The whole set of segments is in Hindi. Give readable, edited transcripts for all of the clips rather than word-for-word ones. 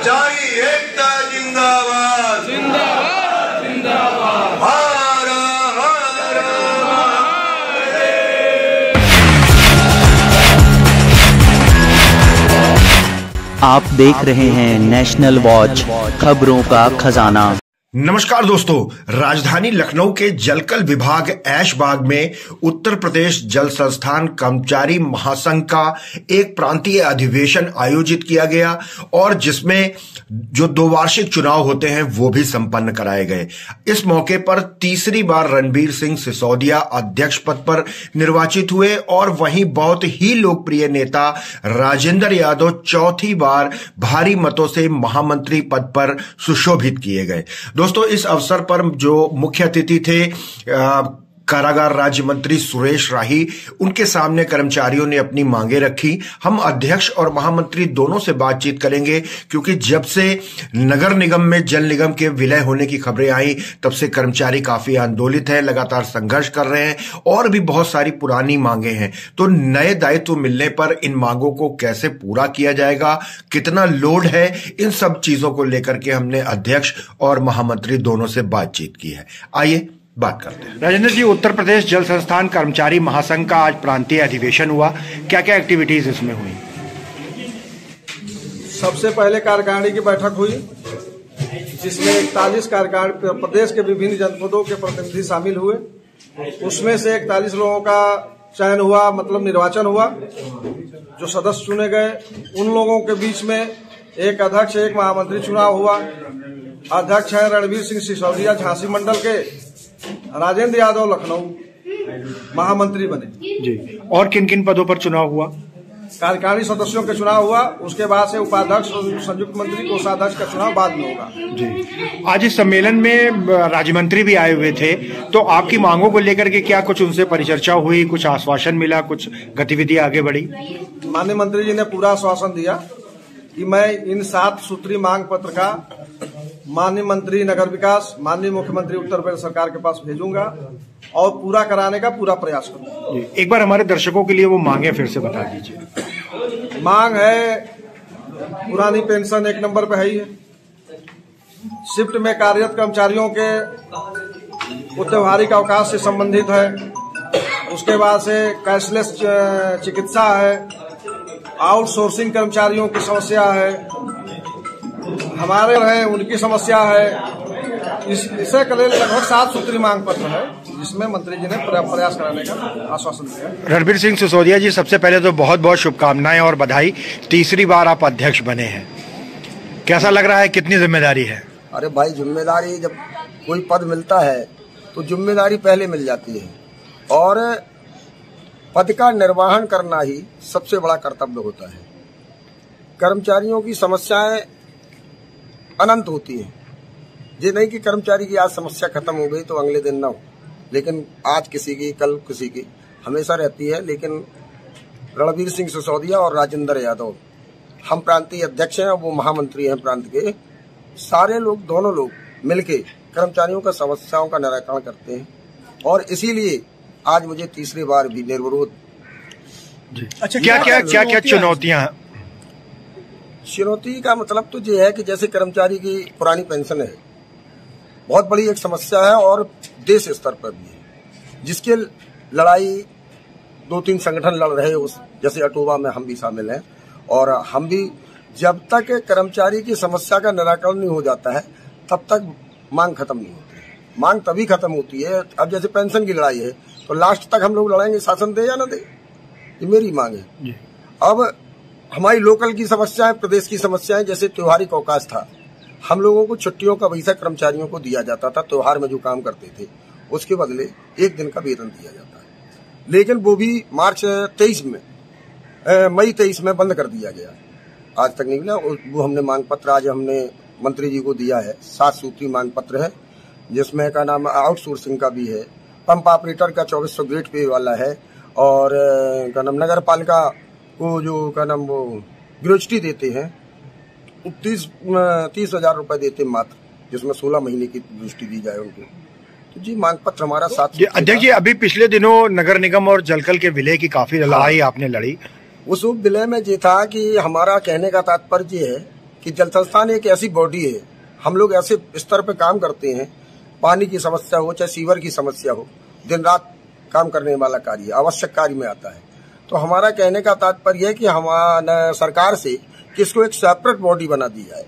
कर्मचारी एकता जिंदाबाद जिंदाबाद जिंदाबाद। हर हर महादेव। आप देख रहे हैं नेशनल वॉच, खबरों का खजाना। नमस्कार दोस्तों, राजधानी लखनऊ के जलकल विभाग ऐशबाग में उत्तर प्रदेश जल संस्थान कर्मचारी महासंघ का एक प्रांतीय अधिवेशन आयोजित किया गया और जिसमें जो 2 वार्षिक चुनाव होते हैं वो भी संपन्न कराए गए। इस मौके पर तीसरी बार रणबीर सिंह सिसोदिया अध्यक्ष पद पर निर्वाचित हुए और वहीं बहुत ही लोकप्रिय नेता राजेंद्र यादव चौथी बार भारी मतों से महामंत्री पद पर सुशोभित किए गए। दोस्तों, इस अवसर पर जो मुख्य अतिथि थे कारागार राज्य मंत्री सुरेश राही, उनके सामने कर्मचारियों ने अपनी मांगे रखी। हम अध्यक्ष और महामंत्री दोनों से बातचीत करेंगे क्योंकि जब से नगर निगम में जल निगम के विलय होने की खबरें आई तब से कर्मचारी काफी आंदोलित है, लगातार संघर्ष कर रहे हैं और भी बहुत सारी पुरानी मांगे हैं। तो नए दायित्व मिलने पर इन मांगों को कैसे पूरा किया जाएगा, कितना लोड है, इन सब चीजों को लेकर के हमने अध्यक्ष और महामंत्री दोनों से बातचीत की है। आइए बात करते हैं। राजेंद्र जी, उत्तर प्रदेश जल संस्थान कर्मचारी महासंघ का आज प्रांतीय अधिवेशन हुआ, क्या क्या एक्टिविटीज इसमें हुई? सबसे पहले कार्यकारिणी की बैठक हुई जिसमें 41 कार्यकारिणी प्रदेश के विभिन्न जनपदों के प्रतिनिधि शामिल हुए। उसमें से 41 लोगों का चयन हुआ, मतलब निर्वाचन हुआ। जो सदस्य चुने गए उन लोगों के बीच में एक अध्यक्ष एक महामंत्री चुनाव हुआ। अध्यक्ष हैं रणबीर सिंह सिसोदिया झांसी मंडल के, राजेंद्र यादव लखनऊ महामंत्री बने जी। और किन किन पदों पर चुनाव हुआ? कार्यकारिणी सदस्यों का चुनाव हुआ, उसके बाद से उपाध्यक्ष और संयुक्त मंत्री कोषाध्यक्ष का चुनाव बाद में होगा जी। आज इस सम्मेलन में राज्य मंत्री भी आए हुए थे, तो आपकी मांगों को लेकर के क्या कुछ उनसे परिचर्चा हुई, कुछ आश्वासन मिला, कुछ गतिविधि आगे बढ़ी? माननीय मंत्री जी ने पूरा आश्वासन दिया कि मैं इन 7 सूत्री मांग पत्र का माननीय मंत्री नगर विकास, माननीय मुख्यमंत्री उत्तर प्रदेश सरकार के पास भेजूंगा और पूरा कराने का पूरा प्रयास करूंगा। एक बार हमारे दर्शकों के लिए वो मांगे फिर से बता दीजिए। मांग है, पुरानी पेंशन 1 नंबर पे है ही है। शिफ्ट में कार्यरत कर्मचारियों के त्योहारिक अवकाश से संबंधित है। उसके बाद से कैशलेस चिकित्सा है। आउटसोर्सिंग कर्मचारियों की समस्या है, हमारे रहे उनकी समस्या है। इसे कले लगभग 7 सूत्री मांग पत्र है जिसमें मंत्री जी ने प्रयास कराने का आश्वासन दिया। रणबीर सिंह सिसोदिया जी, सबसे पहले तो बहुत बहुत शुभकामनाएं और बधाई। तीसरी बार आप अध्यक्ष बने हैं, कैसा लग रहा है, कितनी जिम्मेदारी है? अरे भाई, जिम्मेदारी जब कोई पद मिलता है तो जिम्मेदारी पहले मिल जाती है और पद का निर्वहन करना ही सबसे बड़ा कर्तव्य होता है। कर्मचारियों की समस्याएं अनंत होती है। ये नहीं कि कर्मचारी की आज समस्या खत्म हो गई तो अगले दिन ना हो, लेकिन आज किसी की कल किसी की हमेशा रहती है। लेकिन रणबीर सिंह सिसोदिया और राजेंद्र यादव, हम प्रांतीय अध्यक्ष हैं और वो महामंत्री हैं प्रांत के, सारे लोग, दोनों लोग मिलके कर्मचारियों का समस्याओं का निराकरण करते हैं और इसीलिए आज मुझे तीसरी बार भी निर्विरोध। अच्छा, क्या चुनौतियां हैं? चुनौती का मतलब तो ये है कि जैसे कर्मचारी की पुरानी पेंशन है, बहुत बड़ी एक समस्या है और देश स्तर पर भी है, जिसके लड़ाई 2-3 संगठन लड़ रहे हैं, जैसे अटोवा में हम भी शामिल हैं। और हम भी, जब तक कर्मचारी की समस्या का निराकरण नहीं हो जाता है तब तक मांग खत्म नहीं होती है। मांग तभी खत्म होती है, अब जैसे पेंशन की लड़ाई है तो लास्ट तक हम लोग लड़ाएंगे, शासन दे या न दे, ये मेरी मांग है। अब हमारी लोकल की समस्याएं, प्रदेश की समस्याएं, जैसे त्योहारिक अवकाश था, हम लोगों को छुट्टियों का पैसा कर्मचारियों को दिया जाता था। त्योहार में जो काम करते थे उसके बदले 1 दिन का वेतन दिया जाता है, लेकिन वो भी मई 23 में बंद कर दिया गया, आज तक नहीं मिला। वो हमने मांग पत्र आज हमने मंत्री जी को दिया है। 7 सूत्री मांग पत्र है जिसमें का नाम आउटसोर्सिंग का भी है, पंप ऑपरेटर का 2400 ग्रेड पे वाला है और का नाम नगर पालिका को जो का नाम वो ग्रेजुटी देते हैं 30,000 रुपए देते हैं मात्र, जिसमें 16 महीने की ग्रेजुटी दी जाए उनको। तो जी मांग पत्र हमारा 7। अध्यक्ष जी, अभी पिछले दिनों नगर निगम और जलकल के विलय की काफी लड़ाई आपने लड़ी। उस विलय में ये था कि हमारा कहने का तात्पर्य है कि जल संस्थान एक ऐसी बॉडी है, हम लोग ऐसे स्तर पे काम करते हैं, पानी की समस्या हो चाहे सीवर की समस्या हो, दिन रात काम करने वाला कार्य आवश्यक कार्य में आता है। तो हमारा कहने का तात्पर्य है कि हमारा सरकार से कि इसको एक सेपरेट बॉडी बना दी जाए,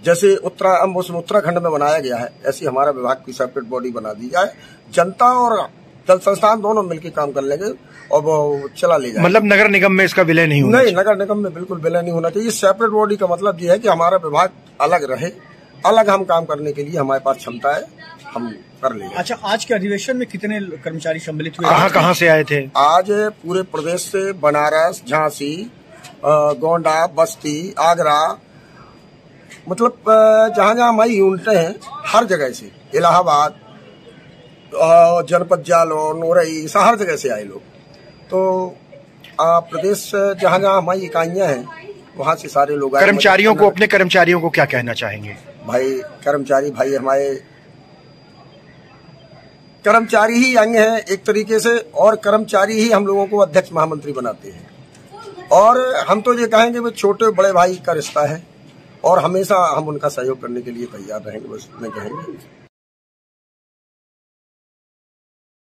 जैसे उत्तराखंड में बनाया गया है, ऐसी हमारा विभाग की सेपरेट बॉडी बना दी जाए। जनता और जल संस्थान दोनों मिलकर काम कर लेंगे और वो चला ले जाए। मतलब नगर निगम में इसका विलय नहीं होना? नहीं, नगर निगम में बिल्कुल विलय नहीं होना चाहिए। सेपरेट बॉडी का मतलब ये है कि हमारा विभाग अलग रहे, अलग हम काम करने के लिए हमारे पास क्षमता है, हम कर लेंगे। अच्छा, आज के अधिवेशन में कितने कर्मचारी सम्मिलित हुए? कहाँ से आए थे? आज पूरे प्रदेश से बनारस, झांसी, गोंडा, बस्ती, आगरा, मतलब जहाँ जहाँ हमारी यूनिटें हैं हर जगह से, इलाहाबाद, जनपद जालौर, नौरई, हर जगह से आए लोग। तो प्रदेश जहाँ जहाँ हमारी इकाइयाँ हैं वहाँ से सारे लोग आए। कर्मचारियों को, अपने कर्मचारियों को क्या कहना चाहेंगे? भाई कर्मचारी भाई हमारे कर्मचारी ही अंग हैं एक तरीके से, और कर्मचारी ही हम लोगों को अध्यक्ष महामंत्री बनाते हैं। और हम तो ये कहेंगे वो छोटे बड़े भाई का रिश्ता है और हमेशा हम उनका सहयोग करने के लिए तैयार रहेंगे, बस इतना कहेंगे।